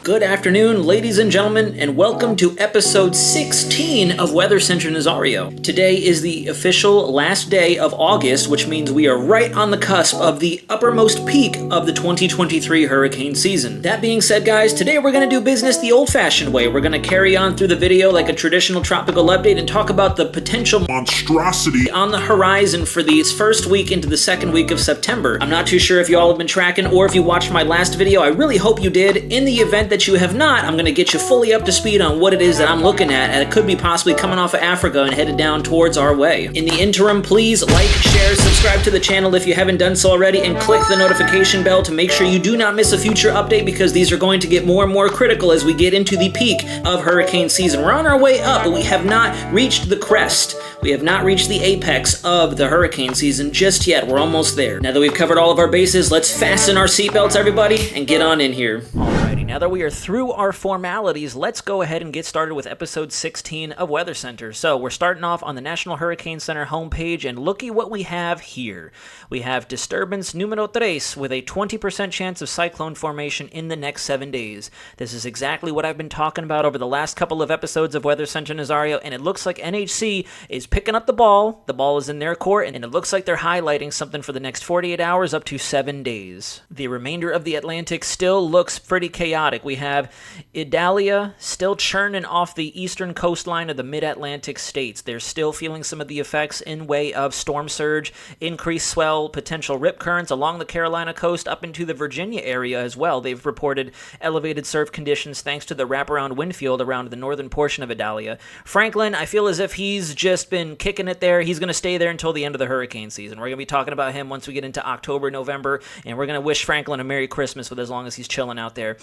Good afternoon, ladies and gentlemen, and welcome to episode 16 of Wxcenter Nazario. Today is the official last day of August, which means we are right on the cusp of the uppermost peak of the 2023 hurricane season. That being said, guys, today we're going to do business the old-fashioned way. We're going to carry on through the video like a traditional tropical update and talk about the potential monstrosity on the horizon for the first week into the second week of September. I'm not too sure if you all have been tracking or if you watched my last video. I really hope you did. In the event that you have not, I'm going to get you fully up to speed on what it is that I'm looking at, and it could be possibly coming off of Africa and headed down towards our way. In the interim, please like, share, subscribe to the channel if you haven't done so already, and click the notification bell to make sure you do not miss a future update, because these are going to get more and more critical as we get into the peak of hurricane season. We're on our way up, but we have not reached the crest. We have not reached the apex of the hurricane season just yet. We're almost there. Now that we've covered all of our bases, let's fasten our seatbelts, everybody, and get on in here. Alrighty, now that we are through our formalities, let's go ahead and get started with episode 16 of Wxcenter. So we're starting off on the National Hurricane Center homepage, and looky what we have here. We have disturbance numero 3 with a 20% chance of cyclone formation in the next 7 days. This is exactly what I've been talking about over the last couple of episodes of Wxcenter Nazario, and it looks like NHC is picking up the ball. The ball is in their court, and it looks like they're highlighting something for the next 48 hours up to 7 days. The remainder of the Atlantic still looks pretty chaotic. We have Idalia still churning off the eastern coastline of the mid-Atlantic states. They're still feeling some of the effects in way of storm surge, increased swell, potential rip currents along the Carolina coast up into the Virginia area as well. They've reported elevated surf conditions thanks to the wraparound wind field around the northern portion of Idalia. Franklin, I feel as if he's just been kicking it there. He's going to stay there until the end of the hurricane season. We're going to be talking about him once we get into October, November, and we're going to wish Franklin a Merry Christmas with as long as he's chilling out there.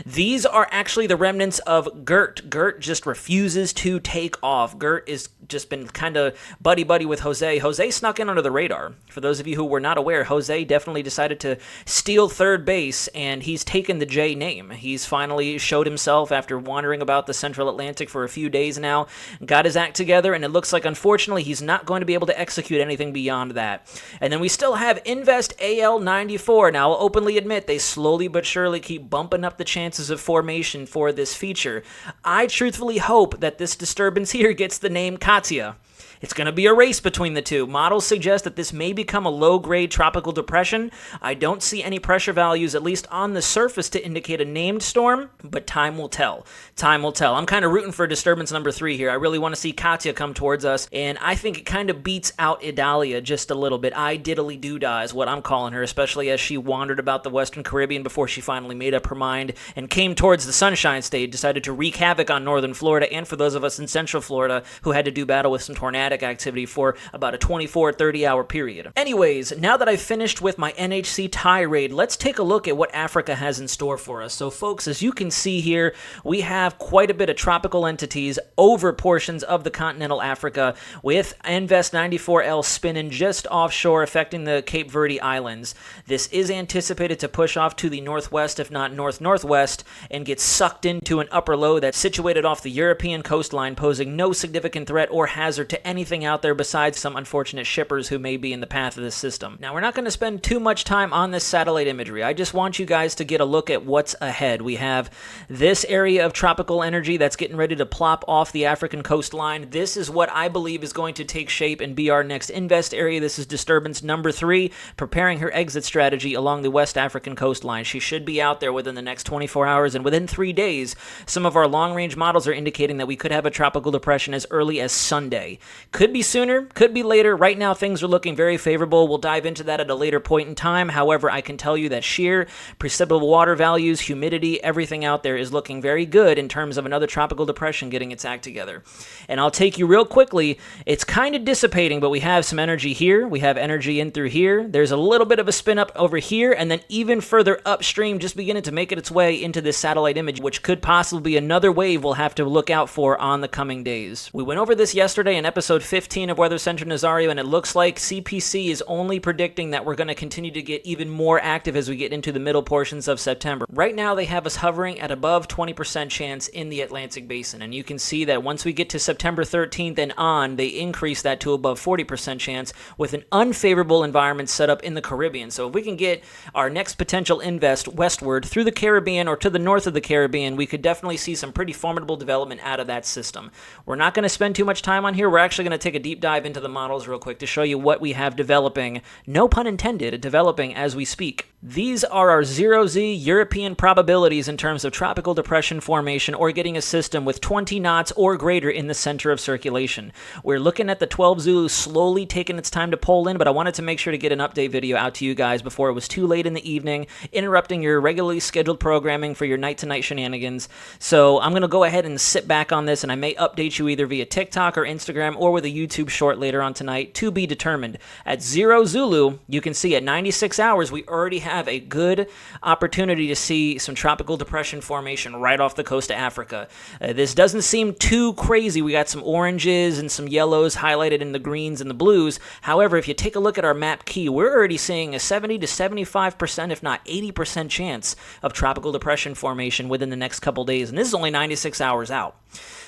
These are actually the remnants of Gert. Gert just refuses to take off. Gert is just been kind of buddy-buddy with Jose. Jose snuck in under the radar. For those of you who were not aware, Jose definitely decided to steal third base, and he's taken the J name. He's finally showed himself after wandering about the Central Atlantic for a few days now, got his act together, and it looks like, unfortunately, he's not going to be able to execute anything beyond that. And then we still have Invest AL94. Now, I'll openly admit, they slowly but surely keep bumping up the chances of formation for this feature. I truthfully hope that this disturbance here gets the name Katia. It's going to be a race between the two. Models suggest that this may become a low-grade tropical depression. I don't see any pressure values, at least on the surface, to indicate a named storm, but time will tell. Time will tell. I'm kind of rooting for disturbance number 3 here. I really want to see Katia come towards us, and I think it kind of beats out Idalia just a little bit. I diddly doodah is what I'm calling her, especially as she wandered about the Western Caribbean before she finally made up her mind and came towards the Sunshine State, decided to wreak havoc on northern Florida, and for those of us in central Florida who had to do battle with some tornadic activity for about a 24-30 hour period. Anyways, now that I've finished with my NHC tirade, let's take a look at what Africa has in store for us. So folks, as you can see here, we have quite a bit of tropical entities over portions of the continental Africa, with Invest 94L spinning just offshore, affecting the Cape Verde Islands. This is anticipated to push off to the northwest, if not north-northwest, and get sucked into an upper low that's situated off the European coastline, posing no significant threat or hazard to anything out there besides some unfortunate shippers who may be in the path of this system. Now, we're not going to spend too much time on this satellite imagery. I just want you guys to get a look at what's ahead. We have this area of tropical energy that's getting ready to plop off the African coastline. This is what I believe is going to take shape and be our next invest area. This is disturbance number 3, preparing her exit strategy along the West African coastline. She should be out there within the next 24 hours, and within 3 days, some of our long-range models are indicating that we could have a tropical depression as early as Sunday. Could be sooner, could be later. Right now, things are looking very favorable. We'll dive into that at a later point in time. However, I can tell you that sheer precipitable water values, humidity, everything out there is looking very good in terms of another tropical depression getting its act together. And I'll take you real quickly. It's kind of dissipating, but we have some energy here. We have energy in through here. There's a little bit of a spin up over here, and then even further upstream, just beginning to make its way into this satellite image, which could possibly be another wave we'll have to look out for on the coming days. We went over this yesterday in episode 15 of Wxcenter Nazario, and it looks like CPC is only predicting that we're going to continue to get even more active as we get into the middle portions of September. Right now, they have us hovering at above 20% chance in the Atlantic Basin, and you can see that once we get to September 13th and on, they increase that to above 40% chance with an unfavorable environment set up in the Caribbean. So if we can get our next potential invest westward through the Caribbean or to the north of the Caribbean, we could definitely see some pretty formidable development out of that system. We're not going to spend too much time on here. We're actually going to take a deep dive into the models real quick to show you what we have developing, no pun intended, developing as we speak. These are our 0Z European probabilities in terms of tropical depression formation or getting a system with 20 knots or greater in the center of circulation. We're looking at the 12 Zulu slowly taking its time to pull in, but I wanted to make sure to get an update video out to you guys before it was too late in the evening, interrupting your regularly scheduled programming for your night-to-night shenanigans. So I'm going to go ahead and sit back on this, and I may update you either via TikTok or Instagram or with a YouTube short later on tonight, to be determined. At 0 Zulu, you can see at 96 hours, we already have a good opportunity to see some tropical depression formation right off the coast of Africa. This doesn't seem too crazy. We got some oranges and some yellows highlighted in the greens and the blues. However, if you take a look at our map key, we're already seeing a 70 to 75%, if not 80% chance of tropical depression formation within the next couple days, and this is only 96 hours out.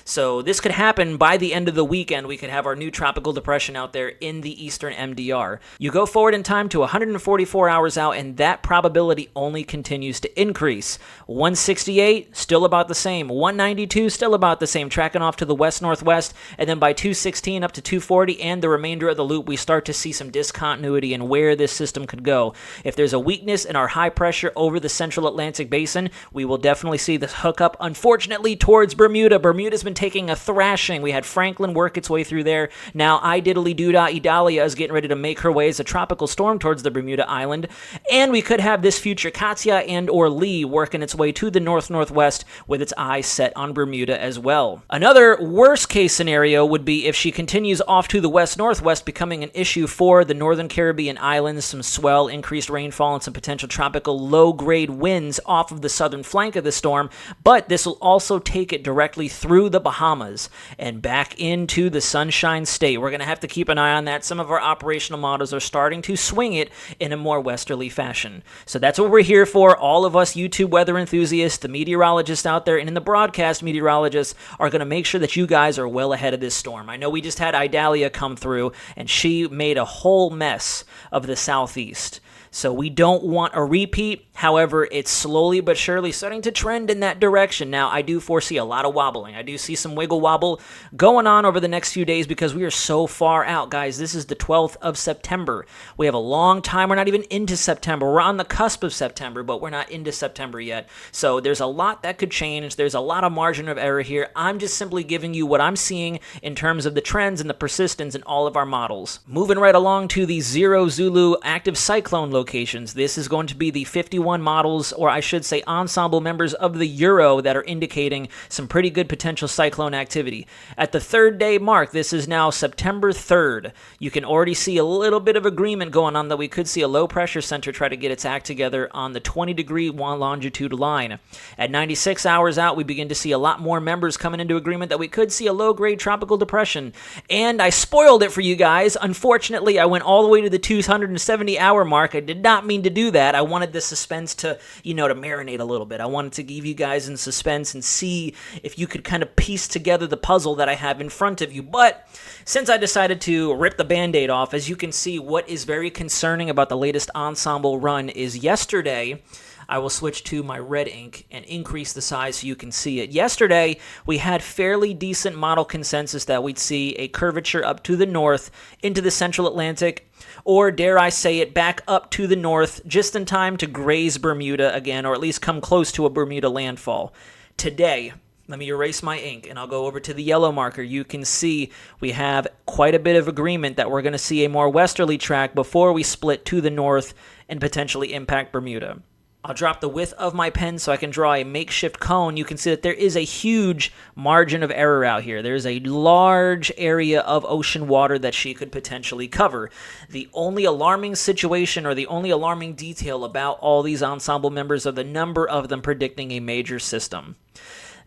So this could happen by the end of the weekend. We could have our new tropical depression out there in the eastern MDR. You go forward in time to 144 hours out, and that probability only continues to increase. 168, still about the same. 192, still about the same, tracking off to the west-northwest. And then by 216 up to 240 and the remainder of the loop, we start to see some discontinuity in where this system could go. If there's a weakness in our high pressure over the central Atlantic basin, we will definitely see this hook up, unfortunately, towards Bermuda. Bermuda's been taking a thrashing. We had Franklin work its way through there. Now, Idalia is getting ready to make her way as a tropical storm towards the Bermuda Island. And we could have this future Katia and or Lee working its way to the north-northwest with its eyes set on Bermuda as well. Another worst-case scenario would be if she continues off to the west-northwest, becoming an issue for the northern Caribbean islands, some swell, increased rainfall, and some potential tropical low-grade winds off of the southern flank of the storm. But this will also take it directly through the Bahamas and back into the Sunshine State. We're going to have to keep an eye on that. Some of our operational models are starting to swing it in a more westerly fashion. So that's what we're here for. All of us YouTube weather enthusiasts, the meteorologists out there, and in the broadcast meteorologists are going to make sure that you guys are well ahead of this storm. I know we just had Idalia come through, and she made a whole mess of the southeast. So we don't want a repeat. However, it's slowly but surely starting to trend in that direction. Now, I do foresee a lot of wobbling. I do see some wiggle wobble going on over the next few days because we are so far out, guys. This is the 12th of September. We have a long time. We're not even into September. We're on the cusp of September, but we're not into September yet. So there's a lot that could change. There's a lot of margin of error here. I'm just simply giving you what I'm seeing in terms of the trends and the persistence in all of our models. Moving right along to the 0 Zulu active cyclone locations. This is going to be the 51 models, or I should say ensemble members of the Euro that are indicating some pretty good potential cyclone activity. At the third day mark, this is now September 3rd. You can already see a little bit of agreement going on that we could see a low pressure center try to get its act together on the 20-degree longitude line. At 96 hours out, we begin to see a lot more members coming into agreement that we could see a low-grade tropical depression. And I spoiled it for you guys. Unfortunately, I went all the way to the 270-hour mark. I did not mean to do that. I wanted the suspense to, to marinate a little bit. I wanted to give you guys in suspense and see if you could kind of piece together the puzzle that I have in front of you. But since I decided to rip the Band-Aid off, as you can see, what is very concerning about the latest ensemble run is yesterday, I will switch to my red ink and increase the size so you can see it. Yesterday, we had fairly decent model consensus that we'd see a curvature up to the north into the central Atlantic, or dare I say it, back up to the north just in time to graze Bermuda again, or at least come close to a Bermuda landfall. Today, let me erase my ink, and I'll go over to the yellow marker. You can see we have quite a bit of agreement that we're going to see a more westerly track before we split to the north and potentially impact Bermuda. I'll drop the width of my pen so I can draw a makeshift cone. You can see that there is a huge margin of error out here. There's a large area of ocean water that she could potentially cover. The only alarming situation or the only alarming detail about all these ensemble members are the number of them predicting a major system.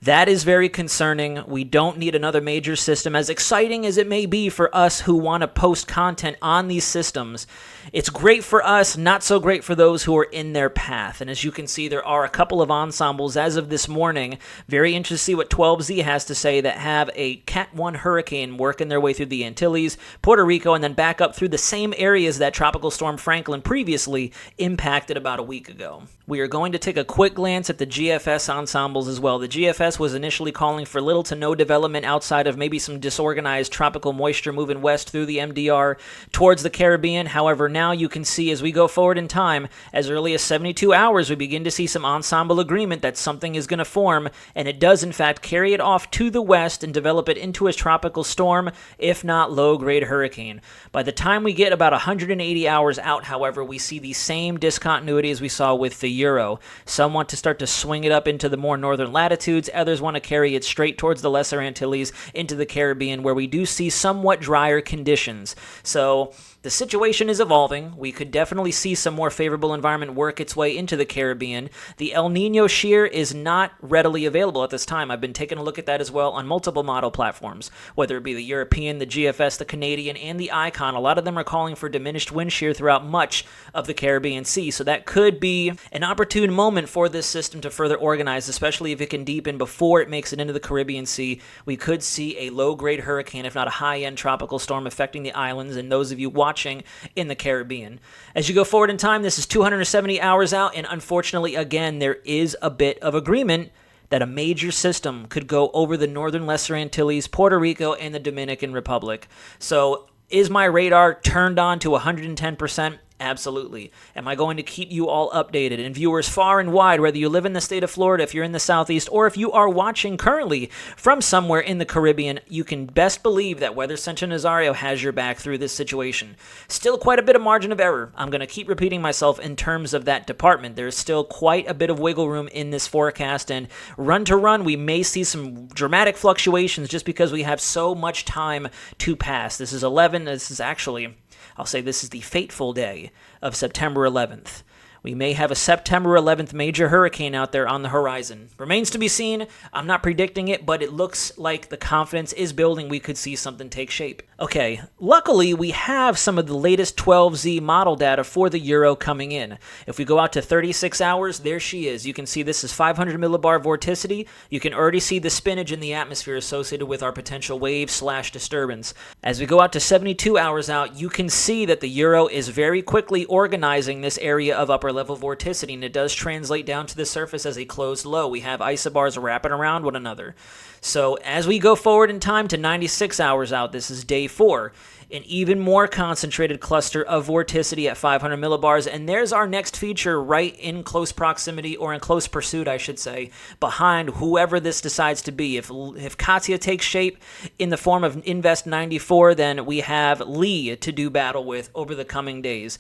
That is very concerning. We don't need another major system. As exciting as it may be for us who want to post content on these systems, it's great for us, not so great for those who are in their path. And as you can see, there are a couple of ensembles as of this morning. Very interested to see what 12Z has to say that have a Cat 1 hurricane working their way through the Antilles, Puerto Rico, and then back up through the same areas that Tropical Storm Franklin previously impacted about a week ago. We are going to take a quick glance at the GFS ensembles as well. The GFS was initially calling for little to no development outside of maybe some disorganized tropical moisture moving west through the MDR towards the Caribbean. However, now you can see as we go forward in time, as early as 72 hours, we begin to see some ensemble agreement that something is going to form, and it does in fact carry it off to the west and develop it into a tropical storm, if not low-grade hurricane. By the time we get about 180 hours out, however, we see the same discontinuity as we saw with the Euro. Some want to start to swing it up into the more northern latitudes. Others want to carry it straight towards the Lesser Antilles into the Caribbean, where we do see somewhat drier conditions. So the situation is evolving. We could definitely see some more favorable environment work its way into the Caribbean. The El Nino shear is not readily available at this time. I've been taking a look at that as well on multiple model platforms, whether it be the European, the GFS, the Canadian, and the Icon. A lot of them are calling for diminished wind shear throughout much of the Caribbean Sea, so that could be an opportune moment for this system to further organize, especially if it can deepen before it makes it into the Caribbean Sea. We could see a low-grade hurricane, if not a high-end tropical storm, affecting the islands and those of you watching in the Caribbean. As you go forward in time, this is 270 hours out, and unfortunately, again, there is a bit of agreement that a major system could go over the northern Lesser Antilles, Puerto Rico, and the Dominican Republic. So, is my radar turned on to 110%? Absolutely. Am I going to keep you all updated? And viewers far and wide, whether you live in the state of Florida, if you're in the Southeast, or if you are watching currently from somewhere in the Caribbean, you can best believe that Wxcenter Nazario has your back through this situation. Still quite a bit of margin of error. I'm going to keep repeating myself in terms of that department. There's still quite a bit of wiggle room in this forecast, and run to run, we may see some dramatic fluctuations just because we have so much time to pass. This is 11. This is actually, I'll say this is the fateful day of September 11th. We may have a September 11th major hurricane out there on the horizon. Remains to be seen. I'm not predicting it, but it looks like the confidence is building. We could see something take shape. Okay, luckily we have some of the latest 12Z model data for the Euro coming in. If we go out to 36 hours, there she is. You can see this is 500 millibar vorticity. You can already see the spinach in the atmosphere associated with our potential wave/disturbance. As we go out to 72 hours out, you can see that the Euro is very quickly organizing this area of upper level vorticity, and it does translate down to the surface as a closed low. We have isobars wrapping around one another. So as we go forward in time to 96 hours out, this is day 4, an even more concentrated cluster of vorticity at 500 millibars, and there's our next feature right in close proximity, or in close pursuit, I should say, behind whoever this decides to be. If Katia takes shape in the form of Invest 94, then we have Lee to do battle with over the coming days.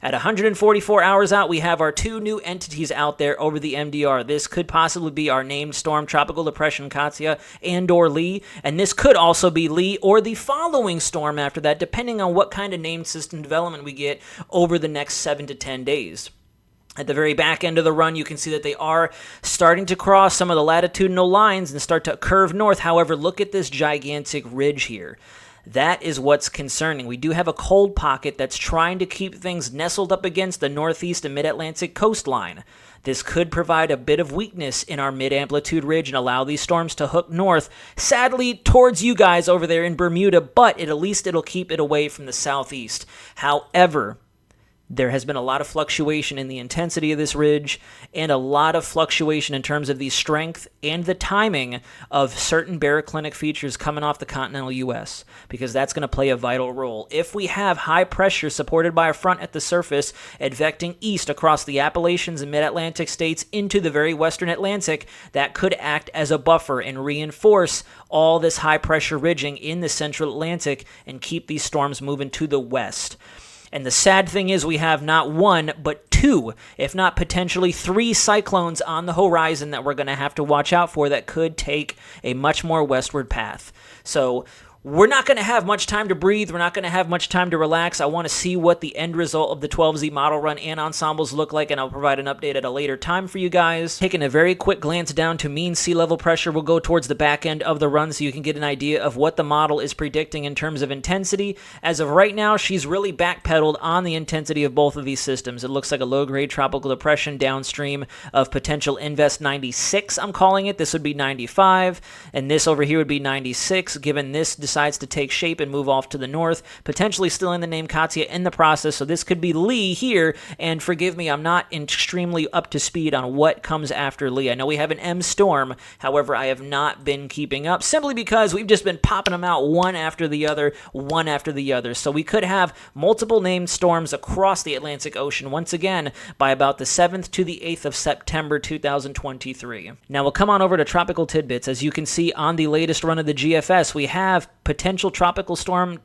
At 144 hours out, we have our 2 new entities out there over the MDR. This could possibly be our named storm, Tropical Depression Katia and/or Lee, and this could also be Lee or the following storm after that, depending on what kind of named system development we get over the next 7 to 10 days. At the very back end of the run, you can see that they are starting to cross some of the latitudinal lines and start to curve north. However, look at this gigantic ridge here. That is what's concerning. We do have a cold pocket that's trying to keep things nestled up against the northeast and mid-Atlantic coastline. This could provide a bit of weakness in our mid-amplitude ridge and allow these storms to hook north, sadly, towards you guys over there in Bermuda, but at least it'll keep it away from the southeast. However, there has been a lot of fluctuation in the intensity of this ridge, and a lot of fluctuation in terms of the strength and the timing of certain baroclinic features coming off the continental U.S., because that's going to play a vital role. If we have high pressure supported by a front at the surface advecting east across the Appalachians and mid-Atlantic states into the very western Atlantic, that could act as a buffer and reinforce all this high pressure ridging in the central Atlantic and keep these storms moving to the west. And the sad thing is we have not 1, but 2, if not potentially 3 cyclones on the horizon that we're going to have to watch out for that could take a much more westward path. So we're not going to have much time to breathe. We're not going to have much time to relax. I want to see what the end result of the 12Z model run and ensembles look like, and I'll provide an update at a later time for you guys. Taking a very quick glance down to mean sea level pressure, we'll go towards the back end of the run so you can get an idea of what the model is predicting in terms of intensity. As of right now, she's really backpedaled on the intensity of both of these systems. It looks like a low-grade tropical depression downstream of potential Invest 96, I'm calling it. This would be 95, and this over here would be 96, given this decides to take shape and move off to the north, potentially stealing the name Katya in the process. So this could be Lee here, and forgive me, I'm not extremely up to speed on what comes after Lee. I know we have an M storm, however, I have not been keeping up, simply because we've just been popping them out one after the other. So we could have multiple named storms across the Atlantic Ocean once again by about the 7th to the 8th of September 2023. Now we'll come on over to tropical tidbits. As you can see on the latest run of the GFS, we have potential tropical storm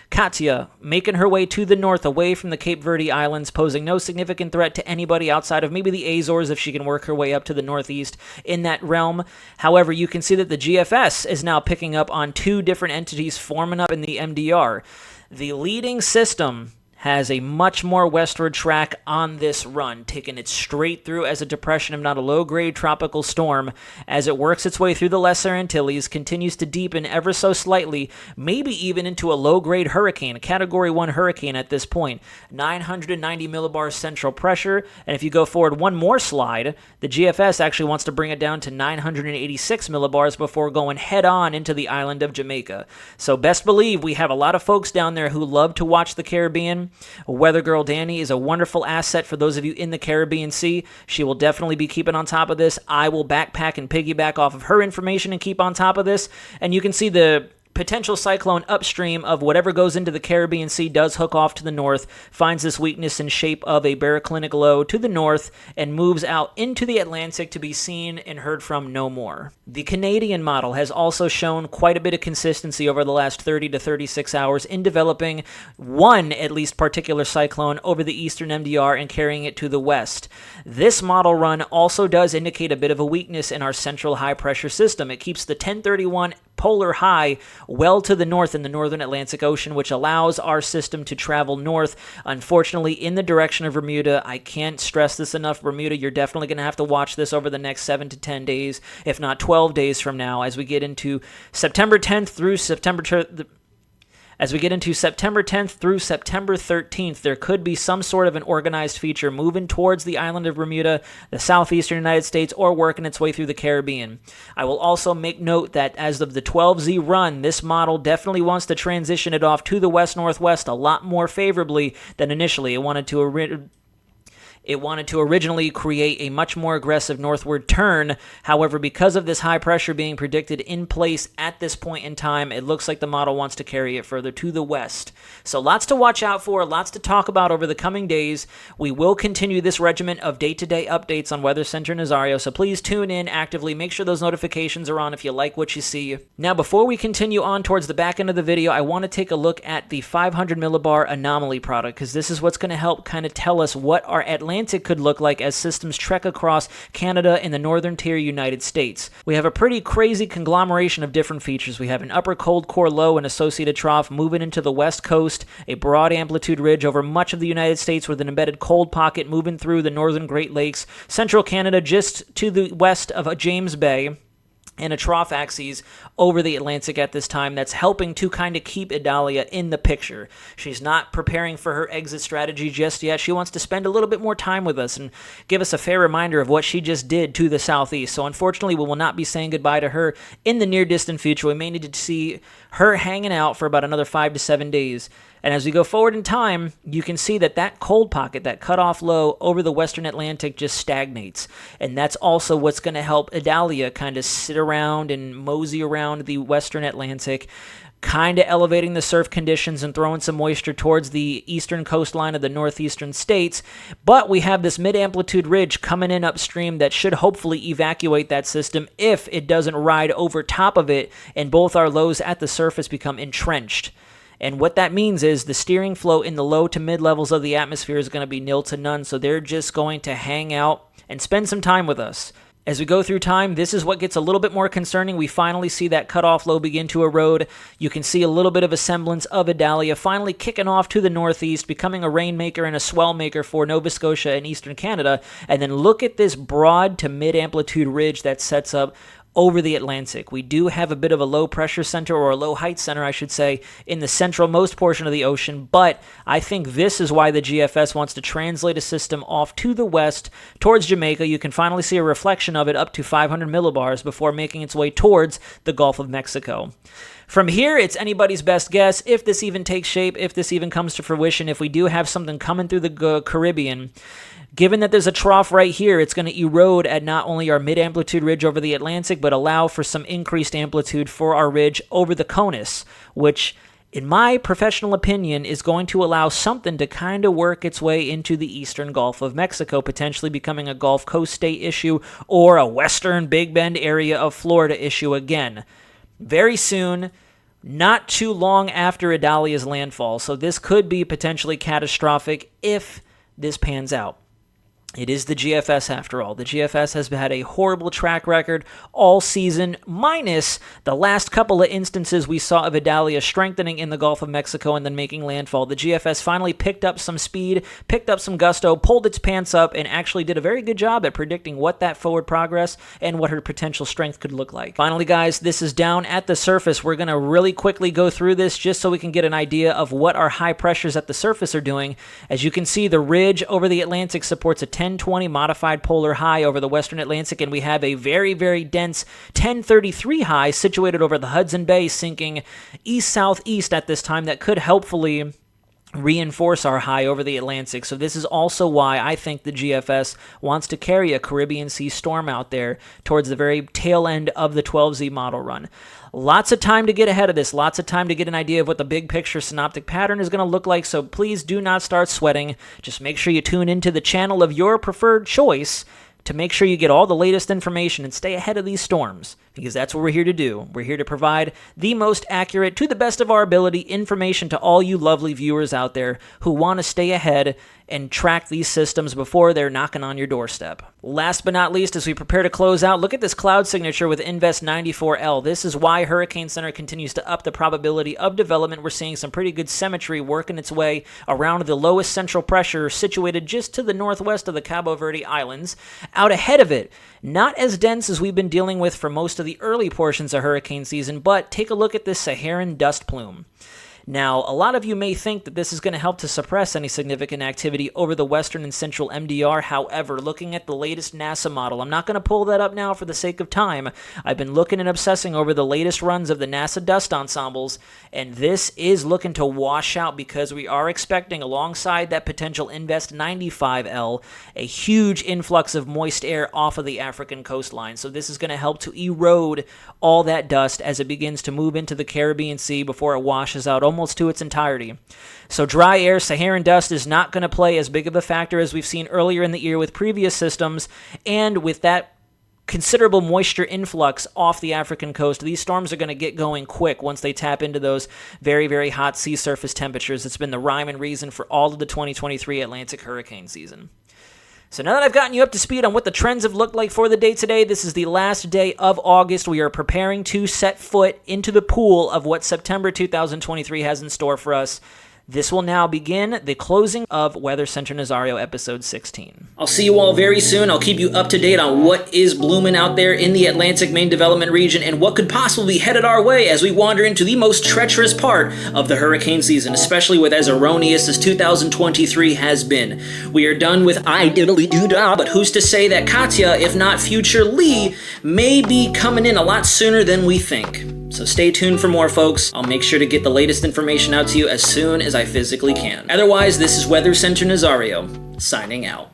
Katya making her way to the north away from the Cape Verde Islands, posing no significant threat to anybody outside of maybe the Azores if she can work her way up to the northeast in that realm. However, you can see that the GFS is now picking up on two different entities forming up in the MDR. The leading system has a much more westward track on this run, taking it straight through as a depression, if not a low-grade tropical storm, as it works its way through the Lesser Antilles, continues to deepen ever so slightly, maybe even into a low-grade hurricane, a Category 1 hurricane at this point. 990 millibars central pressure, and if you go forward one more slide, the GFS actually wants to bring it down to 986 millibars before going head-on into the island of Jamaica. So best believe we have a lot of folks down there who love to watch the Caribbean. Weather Girl Danny is a wonderful asset for those of you in the Caribbean Sea. She will definitely be keeping on top of this. I will backpack and piggyback off of her information and keep on top of this. And you can see the potential cyclone upstream of whatever goes into the Caribbean Sea does hook off to the north, finds this weakness in shape of a baroclinic low to the north, and moves out into the Atlantic to be seen and heard from no more. The Canadian model has also shown quite a bit of consistency over the last 30 to 36 hours in developing one, at least, particular cyclone over the eastern MDR and carrying it to the west. This model run also does indicate a bit of a weakness in our central high-pressure system. It keeps the 1031 polar high well to the north in the northern Atlantic Ocean, which allows our system to travel north, unfortunately, in the direction of Bermuda. I can't stress this enough. Bermuda, you're definitely going to have to watch this over the next 7 to 10 days, if not 12 days from now, as we get into September 10th through September 10th through September 13th, there could be some sort of an organized feature moving towards the island of Bermuda, the southeastern United States, or working its way through the Caribbean. I will also make note that as of the 12Z run, this model definitely wants to transition it off to the west-northwest a lot more favorably than initially. It wanted to originally create a much more aggressive northward turn. However, because of this high pressure being predicted in place at this point in time, it looks like the model wants to carry it further to the west. So lots to watch out for, lots to talk about over the coming days. We will continue this regimen of day-to-day updates on Wxcenter Nazario, so please tune in actively. Make sure those notifications are on if you like what you see. Now, before we continue on towards the back end of the video, I want to take a look at the 500 millibar anomaly product, because this is what's going to help kind of tell us what our Atlantic could look like as systems trek across Canada and the northern tier United States. We have a pretty crazy conglomeration of different features. We have an upper cold core low and associated trough moving into the west coast, a broad amplitude ridge over much of the United States with an embedded cold pocket moving through the northern Great Lakes, central Canada just to the west of James Bay, and a trough axis over the Atlantic at this time that's helping to kind of keep Idalia in the picture. She's not preparing for her exit strategy just yet. She wants to spend a little bit more time with us and give us a fair reminder of what she just did to the southeast. So unfortunately, we will not be saying goodbye to her in the near-distant future. We may need to see her hanging out for about another 5 to 7 days. And as we go forward in time, you can see that that cold pocket, that cutoff low over the western Atlantic just stagnates. And that's also what's going to help Idalia kind of sit around and mosey around the western Atlantic, kind of elevating the surf conditions and throwing some moisture towards the eastern coastline of the northeastern states. But we have this mid-amplitude ridge coming in upstream that should hopefully evacuate that system if it doesn't ride over top of it and both our lows at the surface become entrenched. And what that means is the steering flow in the low to mid levels of the atmosphere is going to be nil to none, so they're just going to hang out and spend some time with us. As we go through time, this is what gets a little bit more concerning. We finally see that cutoff low begin to erode. You can see a little bit of a semblance of Idalia finally kicking off to the northeast, becoming a rainmaker and a swell maker for Nova Scotia and eastern Canada. And then look at this broad to mid-amplitude ridge that sets up over the Atlantic. We do have a bit of a low pressure center, or a low height center, I should say, in the central-most portion of the ocean, but I think this is why the GFS wants to translate a system off to the west towards Jamaica. You can finally see a reflection of it up to 500 millibars before making its way towards the Gulf of Mexico. From here, it's anybody's best guess if this even takes shape, if this even comes to fruition, if we do have something coming through the Caribbean. Given that there's a trough right here, it's going to erode at not only our mid-amplitude ridge over the Atlantic, but allow for some increased amplitude for our ridge over the Conus, which, in my professional opinion, is going to allow something to kind of work its way into the eastern Gulf of Mexico, potentially becoming a Gulf Coast state issue or a western Big Bend area of Florida issue again. Very soon, not too long after Idalia's landfall, so this could be potentially catastrophic if this pans out. It is the GFS after all. The GFS has had a horrible track record all season, minus the last couple of instances we saw of Idalia strengthening in the Gulf of Mexico and then making landfall. The GFS finally picked up some speed, picked up some gusto, pulled its pants up, and actually did a very good job at predicting what that forward progress and what her potential strength could look like. Finally, guys, this is down at the surface. We're going to really quickly go through this just so we can get an idea of what our high pressures at the surface are doing. As you can see, the ridge over the Atlantic supports a 1020 modified polar high over the western Atlantic, and we have a very, very dense 1033 high situated over the Hudson Bay, sinking east-southeast at this time that could helpfully reinforce our high over the Atlantic. So this is also why I think the GFS wants to carry a Caribbean Sea storm out there towards the very tail end of the 12Z model run. Lots of time to get ahead of this, lots of time to get an idea of what the big picture synoptic pattern is going to look like, so please do not start sweating. Just make sure you tune into the channel of your preferred choice to make sure you get all the latest information and stay ahead of these storms, because that's what we're here to do. We're here to provide the most accurate, to the best of our ability, information to all you lovely viewers out there who want to stay ahead and track these systems before they're knocking on your doorstep. Last but not least, as we prepare to close out, look at this cloud signature with Invest 94L. This is why Hurricane Center continues to up the probability of development. We're seeing some pretty good symmetry working its way around the lowest central pressure situated just to the northwest of the Cabo Verde Islands. Out ahead of it, not as dense as we've been dealing with for most of the early portions of hurricane season, but take a look at this Saharan dust plume. Now, a lot of you may think that this is going to help to suppress any significant activity over the western and central MDR. However, looking at the latest NASA model, I'm not going to pull that up now for the sake of time. I've been looking and obsessing over the latest runs of the NASA dust ensembles, and this is looking to wash out because we are expecting, alongside that potential Invest 95L, a huge influx of moist air off of the African coastline. So this is going to help to erode all that dust as it begins to move into the Caribbean Sea before it washes out almost to its entirety. So dry air, Saharan dust is not going to play as big of a factor as we've seen earlier in the year with previous systems, and with that considerable moisture influx off the African coast, these storms are going to get going quick once they tap into those very, very hot sea surface temperatures. It's been the rhyme and reason for all of the 2023 Atlantic hurricane season. So now that I've gotten you up to speed on what the trends have looked like for the day today, this is the last day of August. We are preparing to set foot into the pool of what September 2023 has in store for us. This will now begin the closing of Wxcenter Nazario episode 16. I'll see you all very soon. I'll keep you up to date on what is blooming out there in the Atlantic main development region and what could possibly be headed our way as we wander into the most treacherous part of the hurricane season, especially with as erroneous as 2023 has been. We are done with Idalia, but who's to say that Katya, if not future Lee, may be coming in a lot sooner than we think. So stay tuned for more, folks. I'll make sure to get the latest information out to you as soon as I physically can. Otherwise, this is Wxcenter Nazario, signing out.